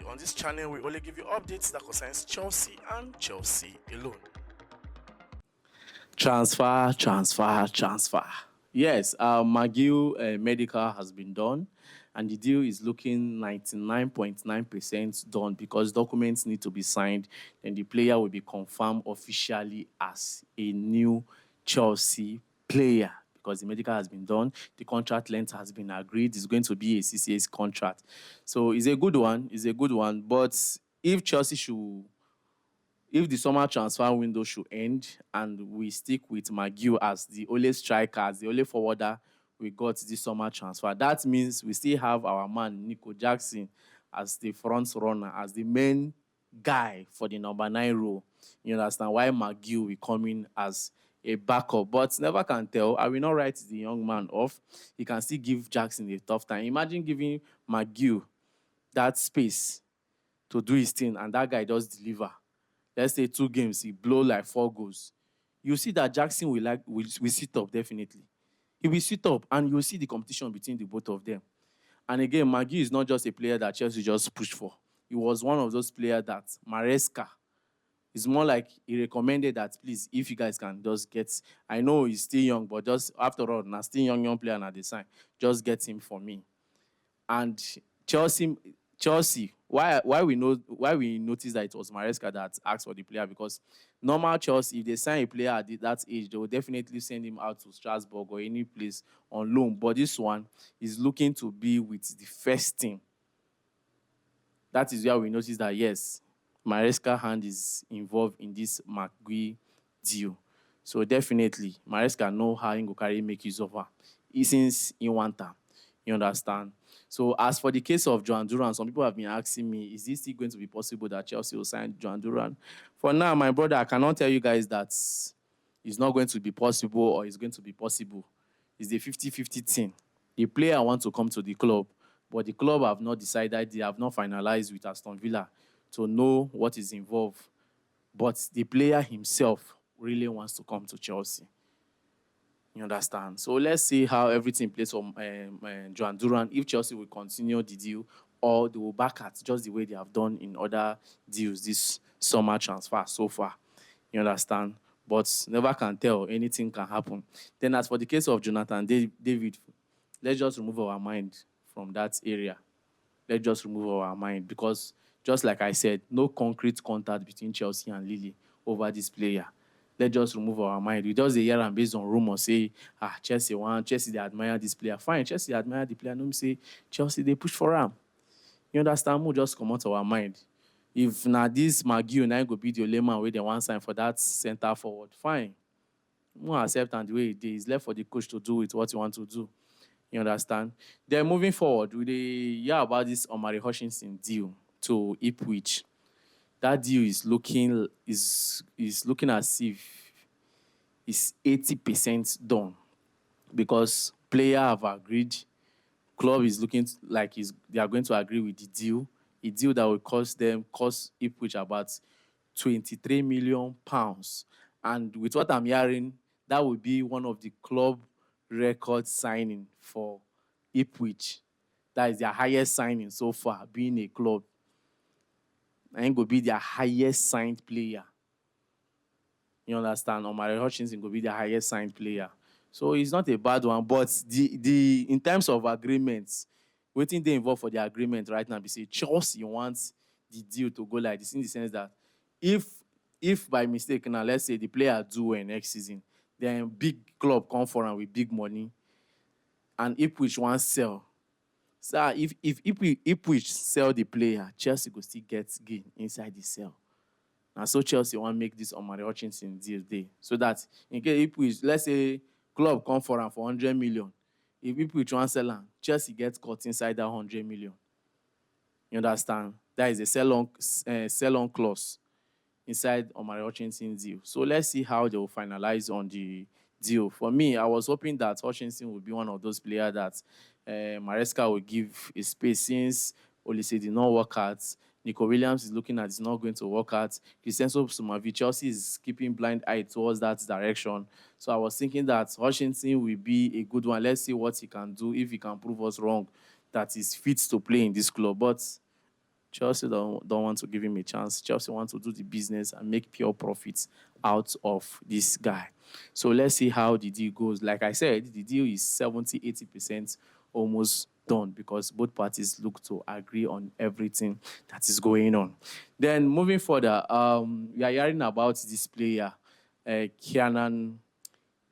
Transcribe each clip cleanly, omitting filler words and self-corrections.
On this channel, we only give you updates that concerns Chelsea and Chelsea alone. Transfer. Yes, Marc Guiu medical has been done, and the deal is looking 99.9% done because documents need to be signed. Then the player will be confirmed officially as a new Chelsea player because the medical has been done. The contract length has been agreed. It's going to be a CCS contract. So it's a good one. But if the summer transfer window should end and we stick with Marc Guiu as the only striker, as the only forwarder we got this summer transfer, that means we still have our man, Nico Jackson, as the front runner, as the main guy for the number 9 role. You understand why Marc Guiu will come in as a backup, but never can tell. I will not write the young man off. He can still give Jackson a tough time. Imagine giving Marc Guiu that space to do his thing and that guy does deliver. Let's say 2 games, he blow like 4 goals. You see that Jackson will sit up definitely. He will sit up and you'll see the competition between the both of them. And again, Marc Guiu is not just a player that Chelsea just pushed for. He was one of those players that Maresca is more like he recommended that, please, if you guys can just get, I know he's still young, but just after all, now still young player at the sign, just get him for me. And Chelsea, why we noticed that it was Maresca that asked for the player, because normal Chelsea, if they sign a player at that age, they will definitely send him out to Strasbourg or any place on loan. But this one is looking to be with the first team. That is where we noticed that, yes, Maresca hand is involved in this Marc Guiu deal. So definitely, Maresca know how he go carry make use of her. Since he want her. You understand? So as for the case of Joan Duran, some people have been asking me, is this still going to be possible that Chelsea will sign Joan Duran? For now, my brother, I cannot tell you guys that it's not going to be possible or it's going to be possible. It's the 50-50 thing. The player wants to come to the club, but the club have not decided, they have not finalized with Aston Villa to know what is involved. But the player himself really wants to come to Chelsea. You understand? So let's see how everything plays for Joan Duran, if Chelsea will continue the deal or they will back at just the way they have done in other deals this summer transfer so far. You understand? But never can tell. Anything can happen. Then as for the case of Jonathan David, let's just remove our mind from that area. Let's just remove our mind because, just like I said, no concrete contact between Chelsea and Lille over this player. Let's just remove our mind. We just hear and based on rumors say, Chelsea they admire this player. Fine, Chelsea admire the player. No me say Chelsea they push for him. You understand? We just come out of our mind. If now this Marc Guiu now go be the only man where they want sign for that center forward, fine. We accept and the way it is left for the coach to do with what you want to do. You understand? Then moving forward, we hear about this Omari Hutchinson deal to Ipswich. That deal is looking as if it's 80% done because player have agreed. Club is looking like they are going to agree with the deal. A deal that will cost Ipswich about £23 million. And with what I'm hearing, that will be one of the club record signing for Ipswich. That is their highest signing so far, being a club. And go be their highest signed player. You understand? Omari Hutchinson will be the highest signed player. So it's not a bad one. But the in terms of agreements, waiting they involved for the agreement right now, we say Chelsea wants the deal to go like this, in the sense that if by mistake now, let's say the player do well next season, then big club come for him with big money, and Ipswich wants sell. So if Ipswich sell the player, Chelsea go still get gain inside the sell. And so Chelsea want to make this Omari Hutchinson deal day. So that in case Ipswich, let's say club come for him for 100 million. If Ipswich want sell him, Chelsea gets caught inside that 100 million. You understand? That is a sell-on clause inside Omari Hutchinson deal. So let's see how they will finalize on the deal. For me, I was hoping that Hutchinson would be one of those players that Maresca will give a space, since Olise did not work out. Nico Williams is looking at it's not going to work out. Christensen Sumavi, Chelsea is keeping blind eye towards that direction. So I was thinking that Hutchinson will be a good one. Let's see what he can do, if he can prove us wrong, that he's fit to play in this club. But Chelsea don't want to give him a chance. Chelsea want to do the business and make pure profits out of this guy. So let's see how the deal goes. Like I said, the deal is 70-80% almost done because both parties look to agree on everything that is going on. Then moving further, we are hearing about this player, Kiernan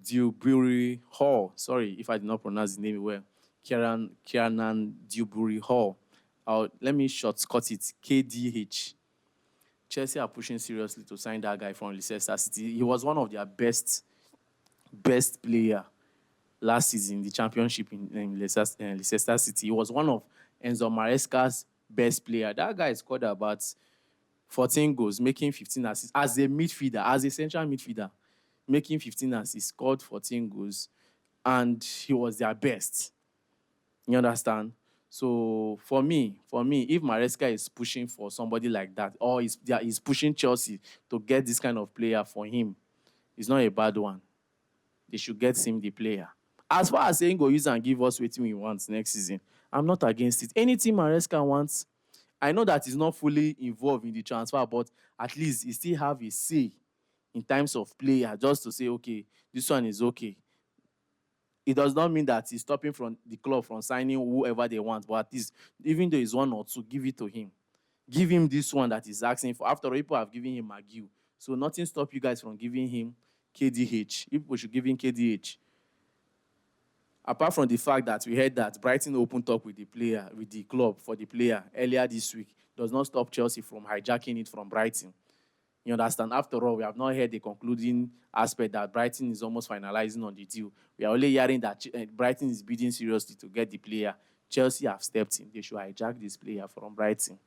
Dewsbury Hall. Sorry if I did not pronounce the name well. Kiernan Dewsbury Hall. Let me shortcut it. KDH. Chelsea are pushing seriously to sign that guy from Leicester City. He was one of their best player last season in the championship in Leicester City. He was one of Enzo Maresca's best player. That guy scored about 14 goals, making 15 assists as a midfielder, as a central midfielder, making 15 assists, scored 14 goals, and he was their best. You understand? So for me, if Maresca is pushing for somebody like that, or he's pushing Chelsea to get this kind of player for him, it's not a bad one. They should get him the player. As far as saying go use and give us what we want next season, I'm not against it. Anything Maresca wants, I know that he's not fully involved in the transfer, but at least he still have a say in terms of player, just to say, okay, this one is okay. It does not mean that he's stopping from the club from signing whoever they want, but at least, even though it's one or two, give it to him. Give him this one that he's asking for. After all, people have given him Marc Guiu. So nothing stops you guys from giving him KDH. People should give him KDH. Apart from the fact that we heard that Brighton opened talk with the club for the player earlier this week, does not stop Chelsea from hijacking it from Brighton. You understand? After all, we have not heard the concluding aspect that Brighton is almost finalizing on the deal. We are only hearing that Brighton is bidding seriously to get the player. Chelsea have stepped in. They should hijack this player from Brighton.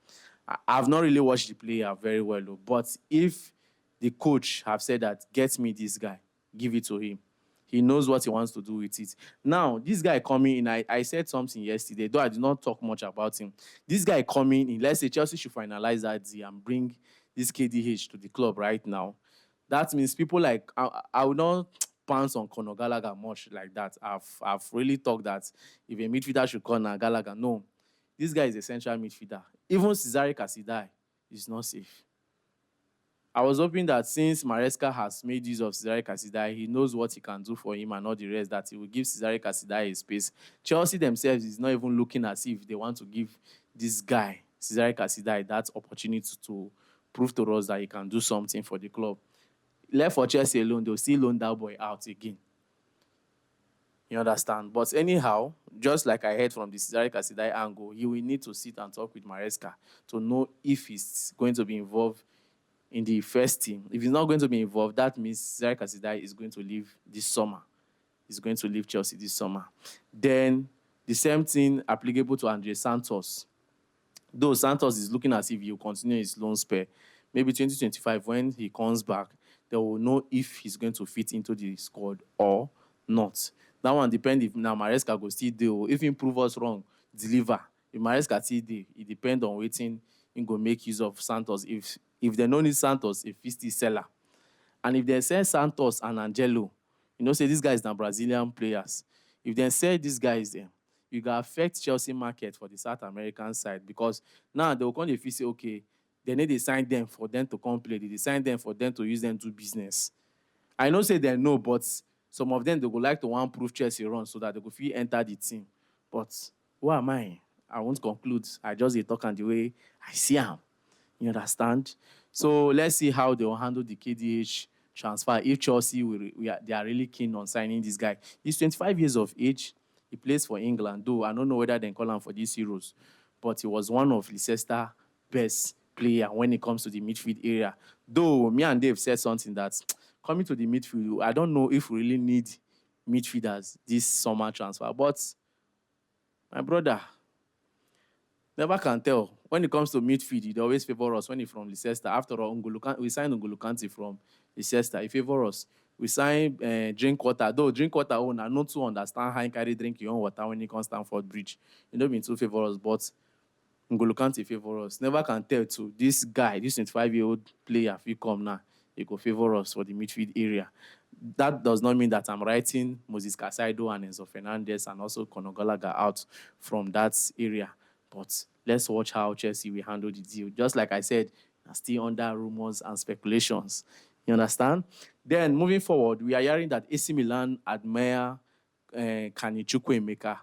I've not really watched the player very well, though, but if the coach have said that, get me this guy, give it to him. He knows what he wants to do with it. Now, this guy coming in, I said something yesterday, though I did not talk much about him. This guy coming in, let's say Chelsea should finalize that deal and bring this KDH to the club right now. That means people like, I will not pounce on Conor Gallagher much like that. I've really thought that if a midfielder should Conor Gallagher, no. This guy is a central midfielder. Even Cesare Casidai is not safe. I was hoping that since Maresca has made use of Cesare Casidai, he knows what he can do for him and all the rest, that he will give Cesare Casidai a space. Chelsea themselves is not even looking as if they want to give this guy, Cesare Casidai, that opportunity to prove to us that he can do something for the club. Left for Chelsea alone, they'll still loan that boy out again. You understand? But anyhow, just like I heard from the Cesare Casidai angle, he will need to sit and talk with Maresca to know if he's going to be involved in the first team. If he's not going to be involved, that means Cesare Casidai is going to leave this summer. He's going to leave Chelsea this summer. Then the same thing applicable to Andre Santos. Though Santos is looking as if he will continue his loan spell, maybe 2025, when he comes back, they will know if he's going to fit into the squad or not. That one depends if now Maresca go still do. If he prove us wrong, deliver. If Maresca still do, it depends on waiting he go make use of Santos. If they don't need Santos, if he's still seller. And if they sell Santos and Angelo, you know, say these guys are Brazilian players. If they sell these guys, then you can affect Chelsea market for the South American side, because now they will come if you say, okay, they need to sign them for them to come play. They sign them for them to use them to business. I know say they know, but some of them, they would like to want prove Chelsea run so that they could feel enter the team. But who am I? I won't conclude. I just talk on the way I see them. You understand? So let's see how they will handle the KDH transfer. If Chelsea, they are really keen on signing this guy. He's 25 years of age. He plays for England, though I don't know whether they call him for these Euros. But he was one of Leicester's best player when it comes to the midfield area. Though me and Dave said something that coming to the midfield, I don't know if we really need midfielders this summer transfer. But my brother, never can tell. When it comes to midfield, they always favor us when it's from Leicester. After all, we signed N'Golo Kante from Leicester. He favor us. We signed Drinkwater. Though Drinkwater own, I not to understand how he carry drink your own water when he comes Stamford Bridge. You don't mean to favor us, but N'Golo Kante favor us. Never can tell too. This guy, this 25-year-old player, if he come now, he go favor us for the midfield area. That does not mean that I'm writing Moses Caicedo and Enzo Fernandez and also Conor Gallagher out from that area. But Let's watch how Chelsea will handle the deal. Just like I said, still under rumors and speculations. You understand? Then moving forward, we are hearing that AC Milan admire Kani Chukwuemeka.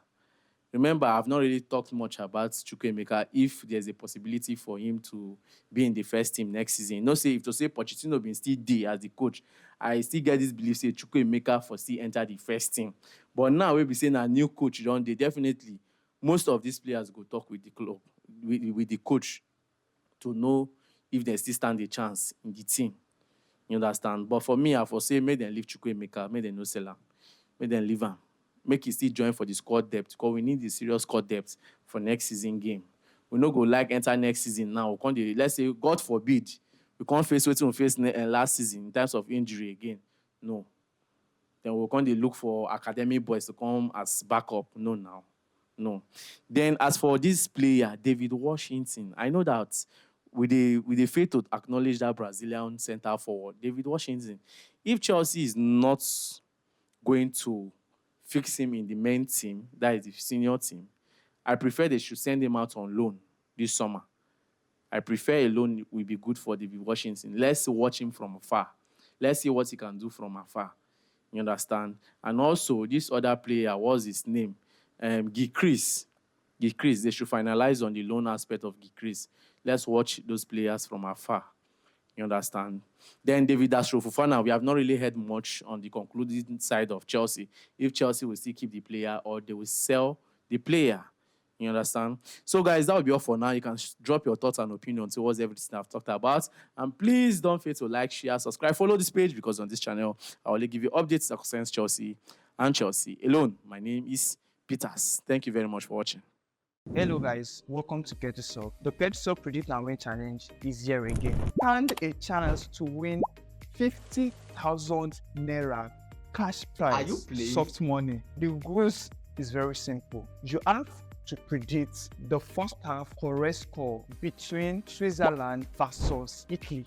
Remember, I've not really talked much about Chukwuemeka if there's a possibility for him to be in the first team next season. No, say if to say Pochettino been still there as the coach, I still get this belief say Chukwuemeka for still enter the first team. But now we be saying a new coach don't they definitely most of these players go talk with the club, with the coach to know if they still stand a chance in the team. You understand? But for me, I for say make them leave Chukwuemeka, make them no sell him, make them leave him. Make it still join for the squad depth because we need the serious squad depth for next season game. We no go like enter next season now. Let's say, God forbid, we can't face what we faced last season in terms of injury again. No. Then we're going to look for academy boys to come as backup. No, now. No. Then as for this player, David Washington, I know that with the faith to acknowledge that Brazilian centre forward, David Washington, if Chelsea is not going to fix him in the main team, that is the senior team, I prefer they should send him out on loan this summer. I prefer a loan will be good for David Washington. Let's watch him from afar. Let's see what he can do from afar. You understand? And also, this other player, what's his name? Guy Chris. They should finalize on the loan aspect of Guy Chris. Let's watch those players from afar. You understand? Then David Fofana, we have not really heard much on the concluding side of Chelsea. If Chelsea will still keep the player or they will sell the player. You understand? So, guys, that will be all for now. You can drop your thoughts and opinions towards everything I've talked about. And please don't forget to like, share, subscribe, follow this page because on this channel, I will give you updates that concerns Chelsea and Chelsea alone. My name is Peters. Thank you very much for watching. Hello guys, welcome to Get to Solve. The Get to Solve Predict and Win Challenge is here again. Stand a chance to win 50,000 Naira cash prize, soft money. The rules is very simple. You have to predict the first half correct score between Switzerland versus Italy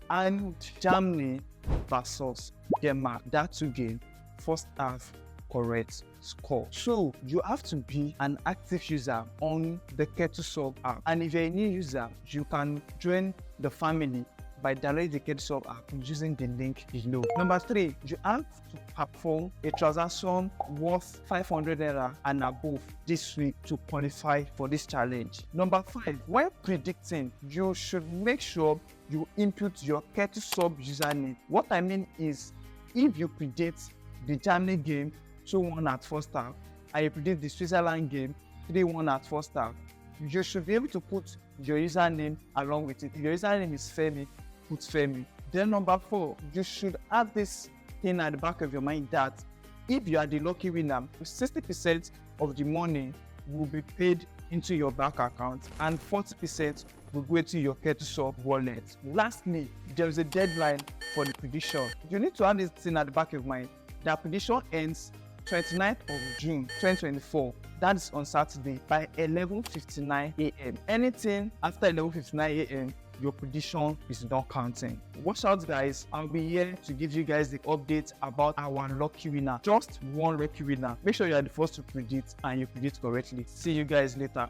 and Germany versus Denmark. That two games, first half correct score. So you have to be an active user on the Get2Solve app, and if you're a new user, you can join the family by downloading the Get2Solve app using the link below. Number 3, you have to perform a transaction worth 500 Naira and above this week to qualify for this challenge. Number 5, when predicting, you should make sure you input your Get2Solve username. What I mean is, if you predict the Germany game 2-1 at first half, and you predict the Switzerland game 3-1 at first half, you should be able to put your username along with it. If your username is Femi, put Femi. Then number 4, you should have this thing at the back of your mind that if you are the lucky winner, 60% of the money will be paid into your bank account and 40% will go to your Get2Solve wallet. Lastly, there is a deadline for the prediction. You need to have this thing at the back of your mind. The prediction ends 29th of June 2024. That is on Saturday by 11:59 a.m. Anything after 11:59 a.m., your prediction is not counting. Watch out, guys. I'll be here to give you guys the update about our lucky winner. Just one lucky winner. Make sure you are the first to predict and you predict correctly. See you guys later.